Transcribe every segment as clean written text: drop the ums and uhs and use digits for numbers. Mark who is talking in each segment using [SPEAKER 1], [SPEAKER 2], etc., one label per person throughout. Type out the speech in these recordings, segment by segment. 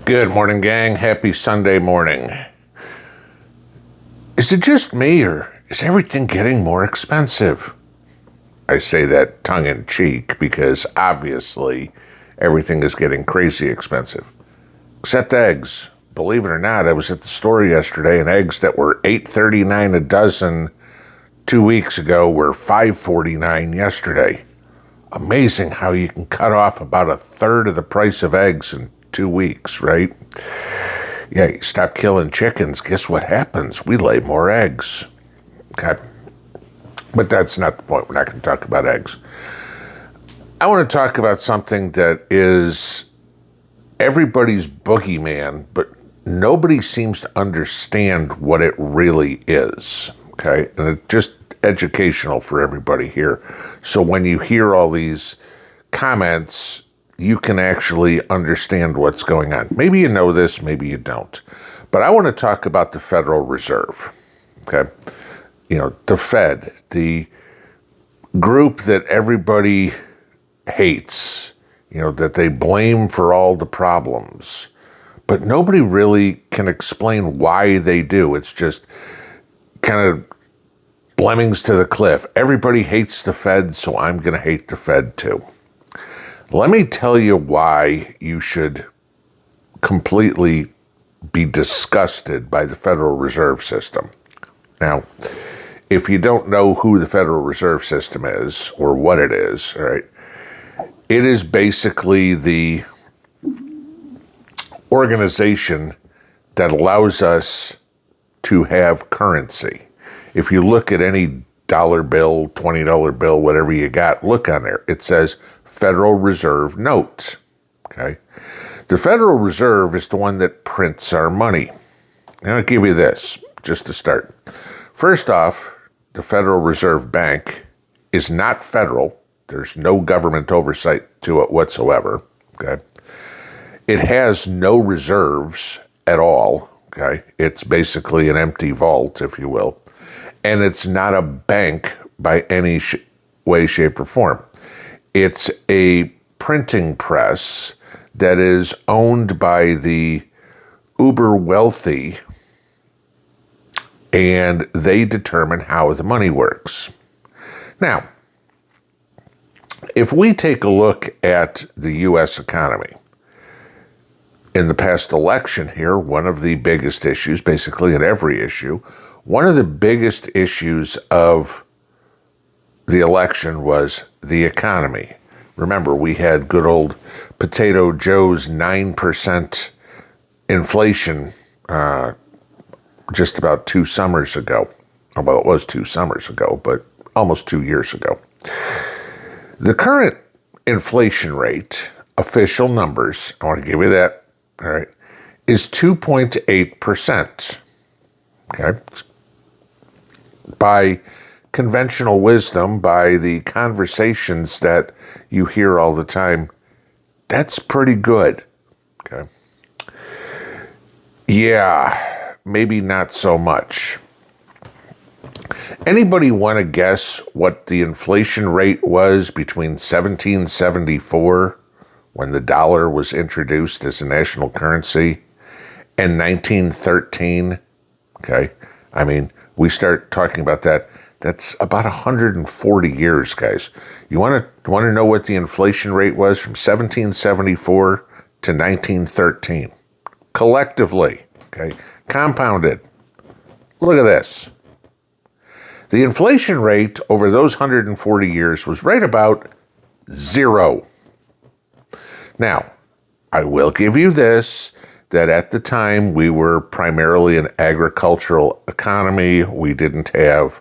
[SPEAKER 1] Good morning, gang. Happy Sunday morning. Is it just me, or is everything getting more expensive? I say that tongue-in-cheek because obviously everything is getting crazy expensive. Except eggs. Believe it or not, I was at the store yesterday and eggs that were $8.39 a dozen 2 weeks ago were $5.49 yesterday. Amazing how you can cut off about a third of the price of eggs in 2 weeks, right? Yeah, you stop killing chickens, guess what happens? We lay more eggs. Okay. But that's not the point. We're not going to talk about eggs. I want to talk about something that is everybody's boogeyman, but nobody seems to understand what it really is. Okay? And it's just educational for everybody here. So when you hear all these comments, you can actually understand what's going on. Maybe you know this, maybe you don't. But I want to talk about the Federal Reserve. Okay? You know, the Fed, the group that everybody hates, you know, that they blame for all the problems. But nobody really can explain why they do. It's just kind of lemmings to the cliff. Everybody hates the Fed, so I'm going to hate the Fed too. Let me tell you why you should completely be disgusted by the Federal Reserve System. Now, if you don't know who the Federal Reserve System is or what it is, all right, it is basically the organization that allows us to have currency. If you look at any dollar bill, $20 bill, whatever you got, look on there. It says Federal Reserve Notes. Okay? The Federal Reserve is the one that prints our money. And I'll give you this, just to start. First off, the Federal Reserve Bank is not federal. There's no government oversight to it whatsoever. Okay? It has no reserves at all. Okay? It's basically an empty vault, if you will. And it's not a bank by any way, shape, or form. It's a printing press that is owned by the uber wealthy, and they determine how the money works. Now, if we take a look at the U.S. economy, in the past election here, one of the biggest issues, basically in every issue, one of the biggest issues of the election was the economy. Remember, we had good old Potato Joe's 9% inflation just about 2 summers ago. Well, it was 2 summers ago, but almost 2 years ago. The current inflation rate, official numbers, I want to give you that, all right, is 2.8%. Okay? By conventional wisdom, by the conversations that you hear all the time, that's pretty good. Okay. Yeah, maybe not so much. Anybody want to guess what the inflation rate was between 1774, when the dollar was introduced as a national currency, and 1913? Okay. I mean, we start talking about that. That's about 140 years, guys. You want to know what the inflation rate was from 1774 to 1913? Collectively, okay, compounded. Look at this. The inflation rate over those 140 years was right about 0. Now, I will give you this, that at the time we were primarily an agricultural economy. We didn't have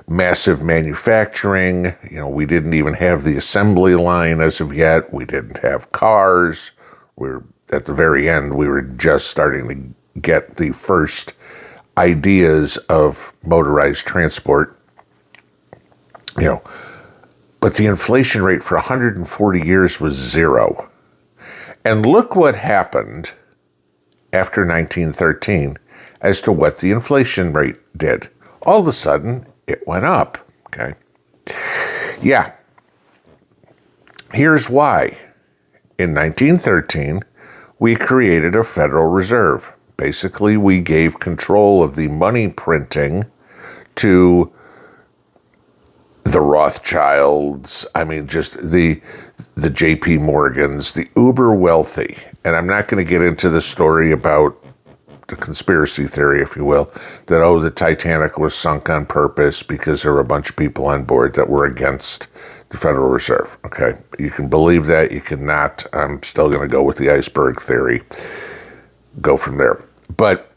[SPEAKER 1] massive manufacturing. You know, we didn't even have the assembly line as of yet. We didn't have cars. We're at the very end, we were just starting to get the first ideas of motorized transport. You know, but the inflation rate for 140 years was 0. And look what happened after 1913 as to what the inflation rate did. All of a sudden, it went up, okay? Yeah. Here's why. In 1913, we created a Federal Reserve. Basically, we gave control of the money printing to the Rothschilds, just the JP Morgans, the uber wealthy. And I'm not going to get into the story about the conspiracy theory, if you will, that, the Titanic was sunk on purpose because there were a bunch of people on board that were against the Federal Reserve. Okay, you can believe that, you cannot. I'm still going to go with the iceberg theory. Go from there. But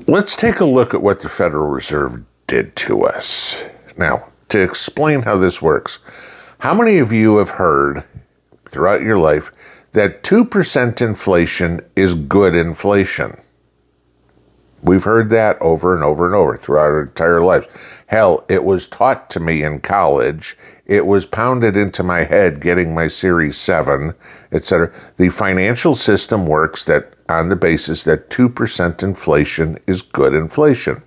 [SPEAKER 1] let's take a look at what the Federal Reserve did to us. Now, to explain how this works, how many of you have heard throughout your life that 2% inflation is good inflation? We've heard that over and over and over throughout our entire lives. Hell, it was taught to me in college. It was pounded into my head getting my Series 7, etc. The financial system works that on the basis that 2% inflation is good inflation.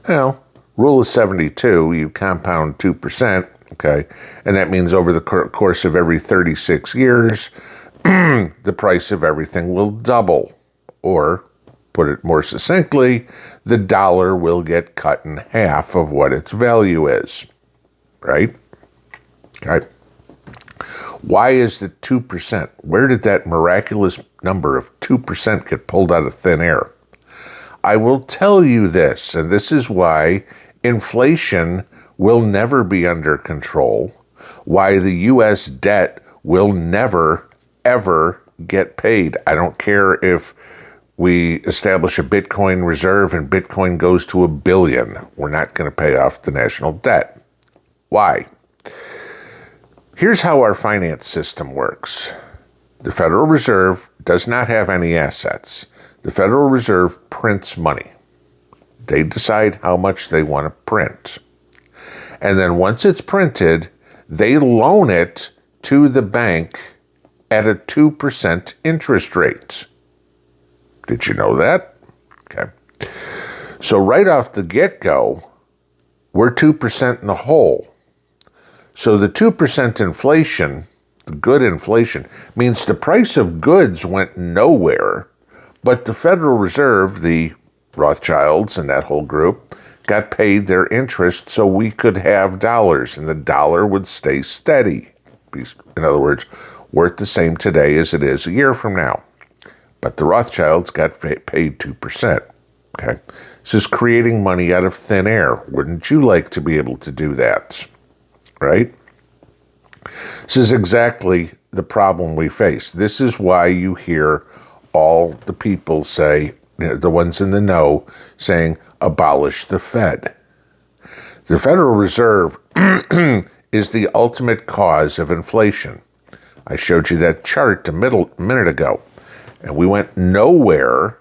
[SPEAKER 1] Well, rule of 72, you compound 2%, okay, and that means over the course of every 36 years, the price of everything will double. Or, put it more succinctly, the dollar will get cut in half of what its value is, right? Okay. Why is the 2%? Where did that miraculous number of 2% get pulled out of thin air? I will tell you this, and this is why inflation will never be under control, why the U.S. debt will never, ever get paid. I don't care if we establish a Bitcoin reserve and Bitcoin goes to $1 billion. We're not going to pay off the national debt. Why? Here's how our finance system works. The Federal Reserve does not have any assets. The Federal Reserve prints money. They decide how much they want to print. And then once it's printed, they loan it to the bank at a 2% interest rate. Did you know that? Okay. So right off the get-go, we're 2% in the hole. So the 2% inflation, the good inflation, means the price of goods went nowhere, but the Federal Reserve, the Rothschilds and that whole group, got paid their interest so we could have dollars, and the dollar would stay steady. In other words, worth the same today as it is a year from now. But the Rothschilds got paid 2%. Okay? This is creating money out of thin air. Wouldn't you like to be able to do that? Right? This is exactly the problem we face. This is why you hear all the people say, the ones in the know, saying, abolish the Fed. The Federal Reserve is the ultimate cause of inflation. I showed you that chart a minute ago, and we went nowhere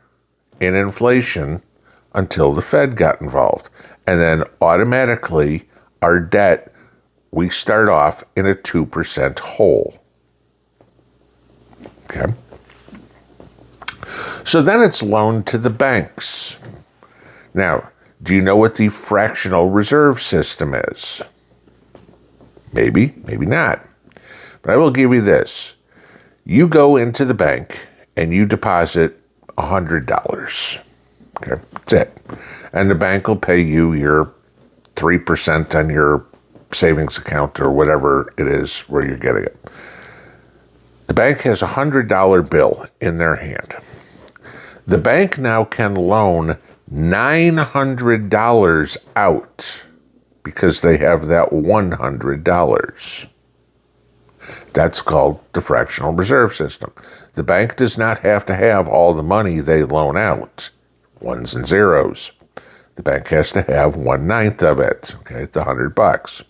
[SPEAKER 1] in inflation until the Fed got involved. And then automatically, our debt, we start off in a 2% hole. Okay? So then it's loaned to the banks. Now, do you know what the fractional reserve system is? Maybe, maybe not. But I will give you this. You go into the bank and you deposit $100. Okay, that's it. And the bank will pay you your 3% on your savings account or whatever it is where you're getting it. The bank has a $100 bill in their hand. The bank now can loan $900 out because they have that $100. That's called the fractional reserve system. The bank does not have to have all the money they loan out, ones and zeros. The bank has to have 1/9 of it, okay, the $100.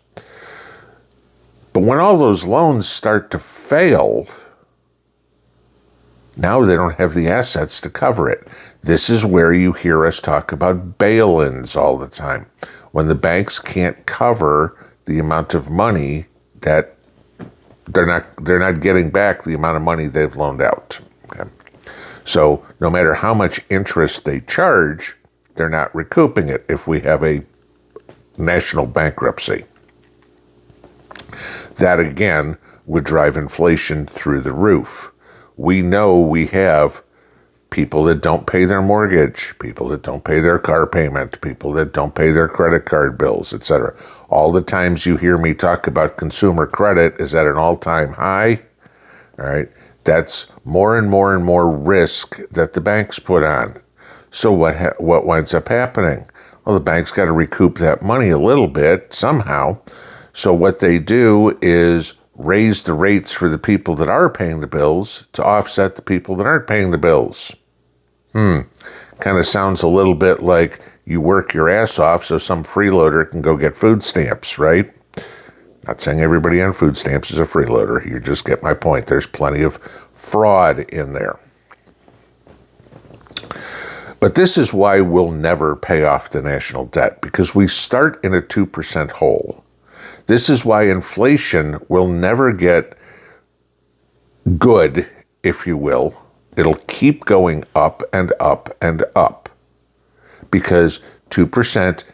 [SPEAKER 1] But when all those loans start to fail, now they don't have the assets to cover it. This is where you hear us talk about bail-ins all the time. When the banks can't cover the amount of money that they're not getting back the amount of money they've loaned out. Okay? So no matter how much interest they charge, they're not recouping it if we have a national bankruptcy. That again would drive inflation through the roof. We know we have people that don't pay their mortgage, people that don't pay their car payment, people that don't pay their credit card bills, etc. All the times you hear me talk about consumer credit is at an all-time high, all right? That's more and more and more risk that the banks put on. So what winds up happening? Well, the bank's got to recoup that money a little bit somehow. So what they do is raise the rates for the people that are paying the bills to offset the people that aren't paying the bills. Kind of sounds a little bit like you work your ass off so some freeloader can go get food stamps, right? Not saying everybody on food stamps is a freeloader. You just get my point. There's plenty of fraud in there. But this is why we'll never pay off the national debt, because we start in a 2% hole. This is why inflation will never get good, if you will. It'll keep going up and up and up, because 2%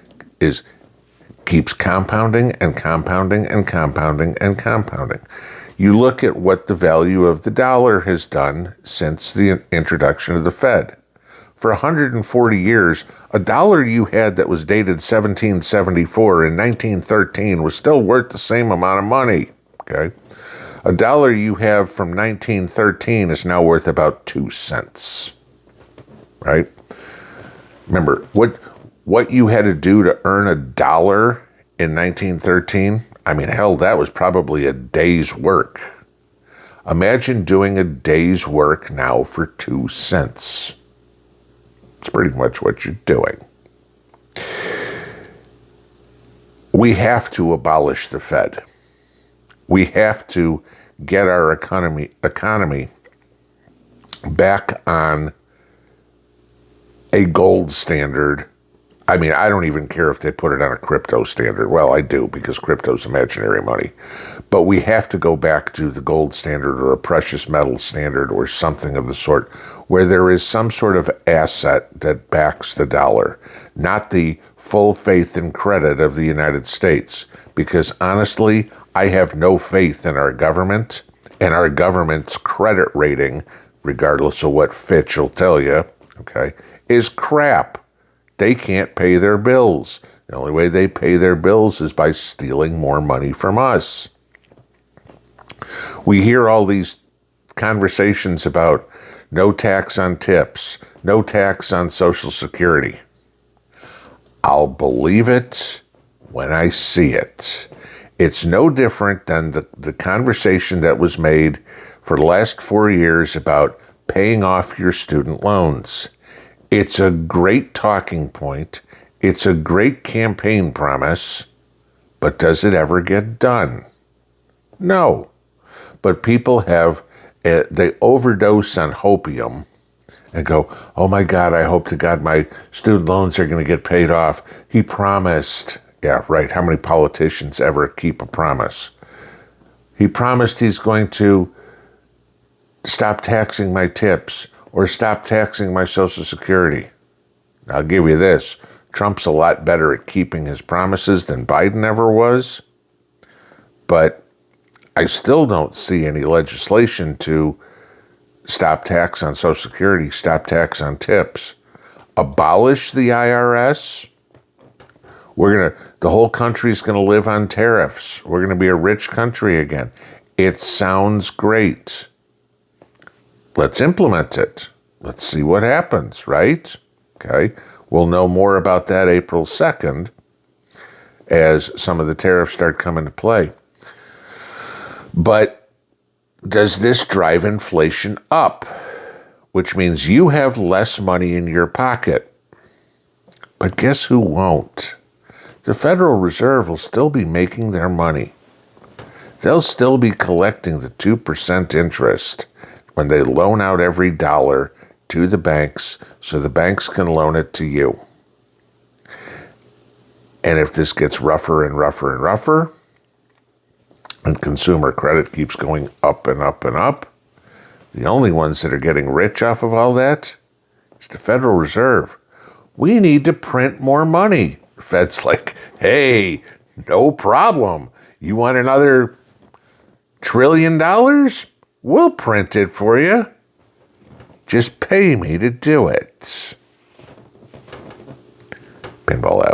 [SPEAKER 1] keeps compounding and compounding and compounding and compounding. You look at what the value of the dollar has done since the introduction of the Fed. For 140 years, a dollar you had that was dated 1774 in 1913 was still worth the same amount of money, okay? A dollar you have from 1913 is now worth about 2 cents, right? Remember, what you had to do to earn a dollar in 1913, I mean, hell, that was probably a day's work. Imagine doing a day's work now for 2 cents. It's pretty much what you're doing. We have to abolish the Fed. We have to get our economy back on a gold standard. I mean, I don't even care if they put it on a crypto standard. Well, I do, because crypto's imaginary money. But we have to go back to the gold standard or a precious metal standard or something of the sort, where there is some sort of asset that backs the dollar, not the full faith and credit of the United States. Because honestly, I have no faith in our government, and our government's credit rating, regardless of what Fitch will tell you, okay, is crap. They can't pay their bills. The only way they pay their bills is by stealing more money from us. We hear all these conversations about no tax on tips, no tax on Social Security. I'll believe it when I see it. It's no different than the conversation that was made for the last 4 years about paying off your student loans. It's a great talking point. It's a great campaign promise. But does it ever get done? No. But people they overdose on hopium and go, oh my God, I hope to God my student loans are going to get paid off. He promised. Yeah, right. How many politicians ever keep a promise? He promised he's going to stop taxing my tips or stop taxing my Social Security. I'll give you this. Trump's a lot better at keeping his promises than Biden ever was. But I still don't see any legislation to stop tax on Social Security, stop tax on tips, abolish the IRS. The whole country's going to live on tariffs. We're going to be a rich country again. It sounds great. Let's implement it. Let's see what happens, right? Okay. We'll know more about that April 2nd as some of the tariffs start coming to play. But does this drive inflation up? Which means you have less money in your pocket. But guess who won't? The Federal Reserve will still be making their money. They'll still be collecting the 2% interest when they loan out every dollar to the banks so the banks can loan it to you. And if this gets rougher and rougher and rougher, and consumer credit keeps going up and up and up, the only ones that are getting rich off of all that is the Federal Reserve. We need to print more money. The Fed's like, hey, no problem. You want another Trillion dollars? We'll print it for you. Just pay me to do it. Pinball